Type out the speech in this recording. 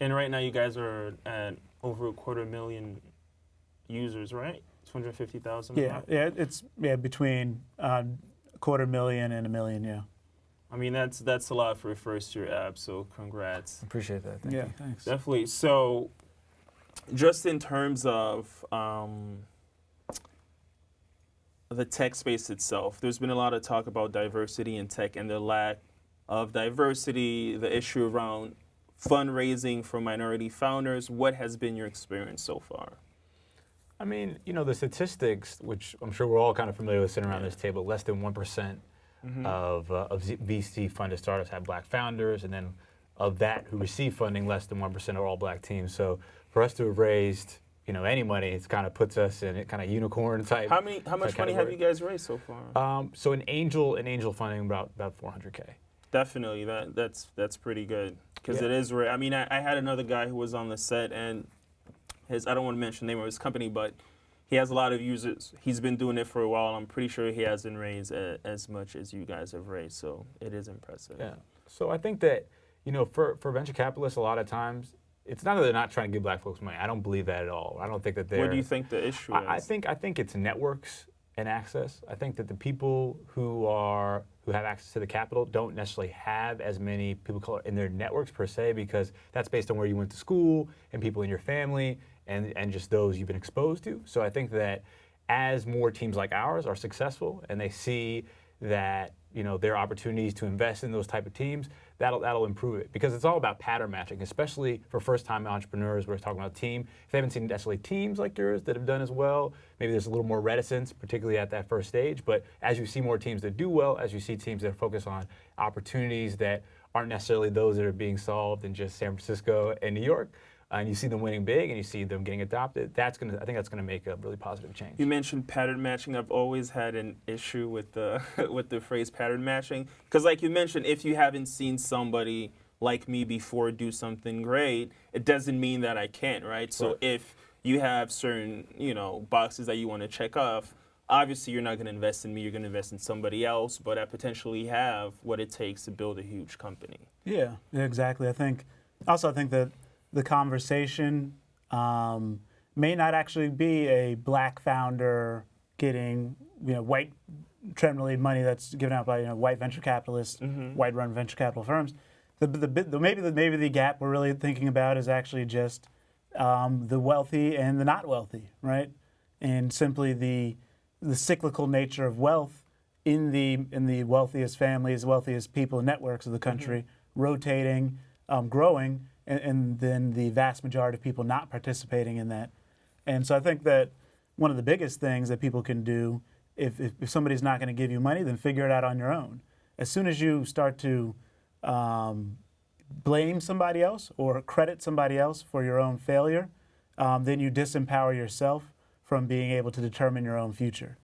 And right now you guys are at over 250,000 users, right? 250,000. Yeah, it's between 250,000 and 1 million. Yeah. I mean that's a lot for a first year app. So congrats. Appreciate that. Thank you. Thanks. Definitely. So, just in terms of the tech space itself, there's been a lot of talk about diversity in tech and the lack of diversity, the issue around fundraising for minority founders. What has been your experience so far? I mean, the statistics, which I'm sure we're all kind of familiar with sitting around this table, less than 1% of VC funded startups have black founders, and then of that who receive funding, less than 1% are all black teams. So for us to have raised, any money, it kind of puts us in a kind of unicorn type. How much money have you guys raised so far? So in angel funding, about 400K. Definitely, that's pretty good because it is rare. I mean, I had another guy who was on the set, and I don't want to mention the name of his company, but he has a lot of users. He's been doing it for a while. I'm pretty sure he hasn't raised as much as you guys have raised, so it is impressive. Yeah. So I think that, for venture capitalists, a lot of times, it's not that they're not trying to give black folks money. I don't believe that at all. I don't think that they're... What do you think the issue is? I think it's networks and access. I think that the people who have access to the capital don't necessarily have as many people in their networks per se, because that's based on where you went to school and people in your family and just those you've been exposed to. So I think that as more teams like ours are successful and they see that there are opportunities to invest in those type of teams, that'll improve it, because it's all about pattern matching, especially for first-time entrepreneurs. We're talking about team. If they haven't seen necessarily teams like yours that have done as well, maybe there's a little more reticence, particularly at that first stage. But as you see more teams that do well, as you see teams that focus on opportunities that aren't necessarily those that are being solved in just San Francisco and New York, and you see them winning big and you see them getting adopted, I think that's gonna make a really positive change. You mentioned pattern matching. I've always had an issue with the with the phrase pattern matching, because like you mentioned, if you haven't seen somebody like me before do something great, it doesn't mean that I can't, right? So if you have certain, boxes that you want to check off, obviously you're not going to invest in me, you're going to invest in somebody else, but I potentially have what it takes to build a huge company. Yeah, exactly. I think that the conversation may not actually be a black founder getting, white tremendous money that's given out by white venture capitalists, white-run venture capital firms. Maybe the gap we're really thinking about is actually just the wealthy and the not wealthy, right? And simply the cyclical nature of wealth in the wealthiest families, wealthiest people and networks of the country, rotating, growing, and then the vast majority of people not participating in that. And so I think that one of the biggest things that people can do, if somebody's not going to give you money, then figure it out on your own. As soon as you start to blame somebody else or credit somebody else for your own failure, then you disempower yourself from being able to determine your own future.